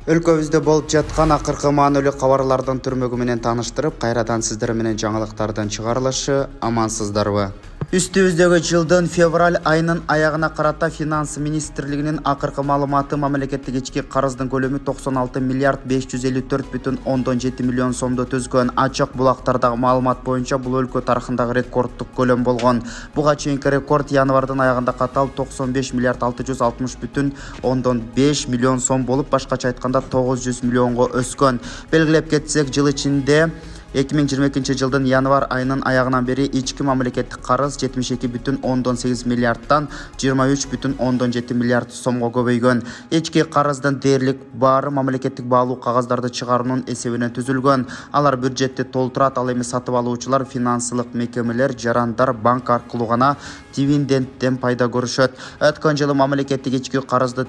Өлкөбүздө болуп жаткан акыркы маанилүү кабарлардын түрмөгү менен тааныштырып, кайрадан сиздер менен жаңылыктардын чыгарылышы. Амансыздарбы? Үстүбүздөгү жылдын февраль айынын аягына карата Финансы министрлигинин акыркы маалыматы мамлекеттик ички карыздын көлөмү 96 миллиард 554,7 миллион сомду түзгөн. Ачык булактардагы маалымат боюнча бул өлкө тарыхындагы рекорддук көлөм болгон. Буга чейинки рекорд январдын аягында каталып 95 миллиард 660,5 миллион сом болуп, башкача айтканда 900 миллионго өскөн. Белгилеп кетсек, жыл ичинде 2022 жылдын январь айынын аягынан бери ички мамлекеттик карыз 72,8 миллиардтан 23,7 миллиард сомго көбөйгөн. Ички карыздын дээрлик баары мамлекеттик баалуу кагаздарды чыгаруунун эсебинен түзүлгөн. Алар бюджетти толтурат, ал эми сатып алуучулар, финансылык мекемелер, жарандар банк аркылуу гана дивидендтен пайда көрүшөт. Өткөн жылы мамлекеттик ички карызды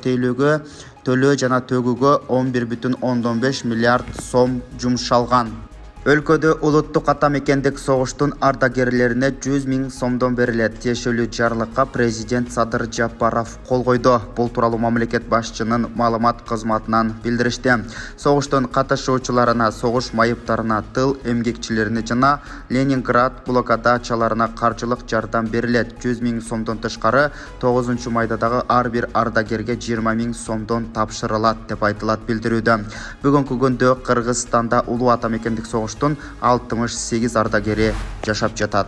төлөө жана төгүүгө 11,5 миллиард сом жумшалган. Өлкөдө улуттук ата мекендик согуштун ардагерлерине 100 000 сомдон берилет. Тиешелүү жарлыкка президент Садыр Жапаров кол койду. Бул тууралуу мамлекет башчынын маалымат кызматынан билдиришти. Согуштун катышуучуларына, согуш майыптарына, тыл эмгекчилерине жана Ленинград блокадачыларына каржылык жардам берилет. 100 000 сомдон тышкары 9 майдадагы ар бир ардагерге 20 000 сомдон тапшырылат деп айтылат билдирүүдө. Бүгүнкү күндө Кыргызстанда улуу ата мекендик согуштун 68 ардагери жашап жатат.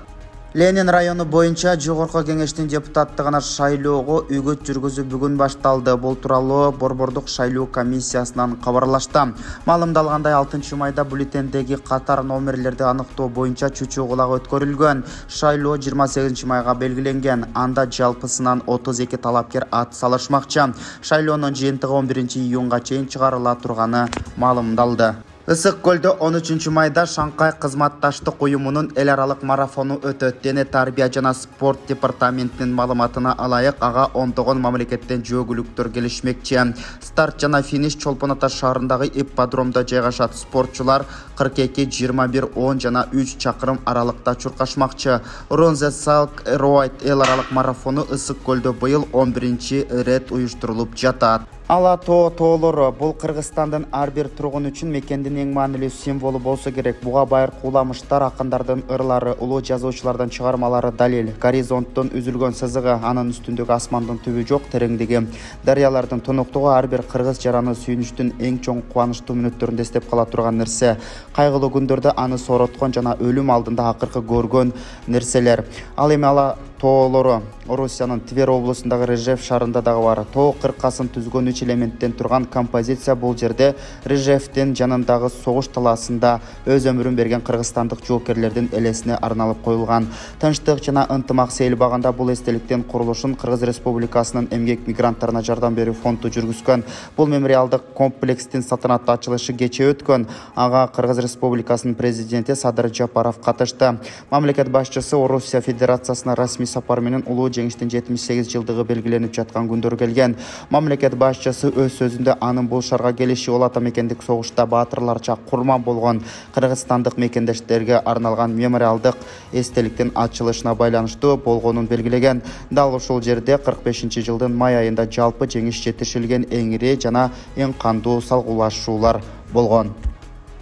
Ленин району боюнча жогорку кеңештин депутаттыгына шайлоого үгүт жүргүзүү бүгүн башталды. Бул тууралуу Борбордук шайлоо комиссиясынан кабарлашты. Маалымдалгандай, 6 майда бюллетендеги катар номерлерди аныктоо боюнча чучуу кулак өткөрүлгөн. Шайлоо 28 майга белгиленген. Анда жалпысынан 32 талапкер ат салышмакчы. Шайлоонун жыйынтыгы 11 июнга чейин чыгарыла турганы маалымдалды. Ысык көлдө 13 майда Шанхай кызматташтык уюмунун эл аралык марафону өтөт. Дене тарбия жана спорт департаментинин маалыматына алайык, ага ондогон мамлекеттен жөөгүлүктөр келишмекчи. Старт жана финиш Чолпон Ата шаарындагы ипподромдо жайгашат. Спортчулар 42, 21, 10 жана 3 чакырым аралыкта чуркашмакчы. Ронзе Салк Роайт эл аралык марафону Ысык көлдө быйыл 11-чи рет уюштурулуп жатат. Ала тоолору бул Кыргызстандын ар бир тургун үчүн мекендин эң маанилүү символу болсо керек. Буга байыр кууламыштар, акындардын ырлары, улуу жазуучулардын чыгармалары далил. Горизонттун үзүлгөн сызыгы, анын үстүндөгү асмандын түбү жок тереңдиги, дарыялардын тонуктугу ар бир кыргыз жараны сүйүнүчтүн эң чоң кубанычтуу мүнөттөрүндө эстеп кала турган нерсе. Кайгылуу күндөрдө аны сороткон жана өлүм алдында акыркы көргөн нерселер. Ал эми ала тоолору Орусиянын Твер облусундагы Режев шаарында дагы бар. Тоо кыркасын түзгөн 3 элементтен турган композиция бул жерде Режевтин жанындагы согуш талаасында өз өмүрүн берген кыргызстандык жоокерлердин элесине арналып коюлган. Тынчтык жана ынтымак сейил багында бул эстеликтин курулушун Кыргыз Республикасынын эмгек мигранттарына жардам берүү фонду жүргүзгөн. Бул мемориалдык комплекстин салтанаттуу ачылышы кечээ өткөн. Ага Кыргыз Республикасынын президенти Садыр Жапаров катышты. Мамлекет башчысы Орусия Федерациясына расмий сапар менен улуу жеңиштин 78 жылдыгы белгиленип жаткан күндөр келген. Мамлекет башчысы өз сөзүндө анын бул шаарга келиши ол ата мекендик согушта баатырларча курман болгон кыргызстандык мекендештерге арналган мемориалдык эстеликтин ачылышына байланыштуу болгонун белгилеген. Дал ушул жерде 45 жылдын май айында жалпы жеңиш жетишилген эң ири жана эң кандуу салгылашуулар болгон.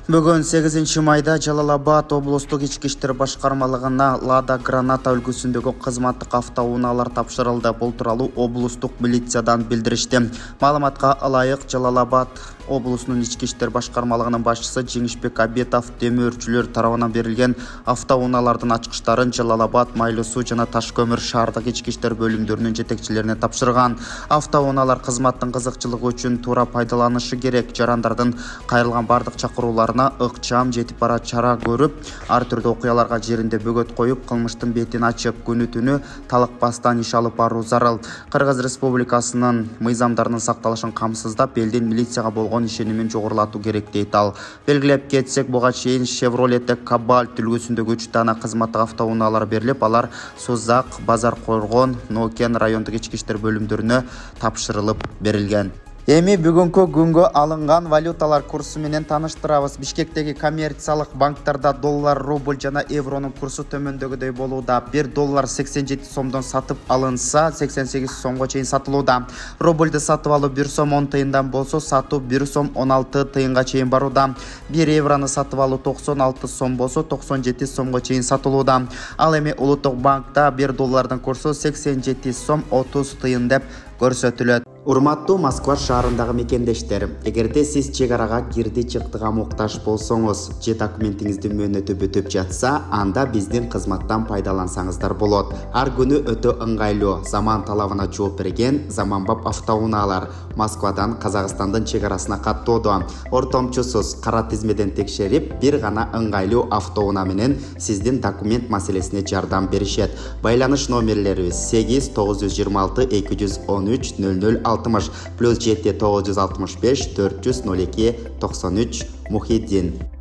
Бүгүн 8 майда Жалал-Абад облустук ички иштер башкармалыгына Лада Граната өлкөсүндөгү кызматтык автоунаалар тапшырылды. Бул тууралуу облустук милициядан билдиришти. Маалыматка ылайык, Жалал-Абад облусунун ички иштер башкармалыгынын башчысы Жеңишбек Абетов демөөрчүлөр тарабынан берилген автоунаалардын ачкычтарын Жалал-Абад, Майлуу суу жана Таш көмүр шаардык ички иштер бөлүмдөрүнүн жетекчилерине тапшырган. Автоунаалар кызматтын кызыкчылыгы үчүн туура пайдаланышы керек. Жарандардын кайрылган бардык чакырууларына ыкчам жетип бара чара көрүп, ар түрдүү окуяларга жеринде бөгөт коюп, кылмыштын бетин ачып, күнү-түнү талыкпастан иш алып баруу зарыл. Кыргыз Республикасынын мыйзамдарынын сакталышын камсыздап, элдин милицияга болгон ишенимин жогорулатуу керек дейт ал. Белгилеп кетсек, буга чейин Chevrolet Cobalt үлгүсүндөгү 3 дана кызматтык автоунаалар берилип, алар Созак, Базар Койгон, Нокен райондук ички иштер бөлүмдөрүнө тапшырылып берилген. Эми бүгүнкү күнгө алынган валюталар курсу менен таныштырабыз. Бишкектеги коммерциялык банктарда доллар, рубль жана евронун курсу төмөндөгүдөй болууда. 1 доллар 87 сомдон сатып алынса, 88 сомго чейин сатылууда. Рубльды сатып алуу 1 сом 10 тыйындан болсо, сатуу 1 сом 16 тыйынга чейин барууда. 1 евроны сатып алуу 96 сом болсо, 97 сомго чейин сатылууда. Ал эми Улуттук банкта 1 доллардын курсу 87 сом 30 тыйын деп көрсөтүлөт. Урматтуу Москва шаарындагы мекендештер, эгерде сиз чек арага кирди-чыктыга муктаж болсоңуз, же документиңиздин мөөнөтү бүтүп жатса, анда биздин кызматтан пайдалансаңыздар болот. Ар күнү өтө ыңгайлуу, заман талабына жооп берген заманбап автоунаалар Москвадан Казакстандын чек арасына каттоодо. Ортомчусуз кара тизмеден текшерип, бир гана ыңгайлуу автоунаа менен сиздин документ маселесине жардам беришет. Байланыш номерлерибиз 8 926 213 0060 +7 965 402 93 Мухиддин.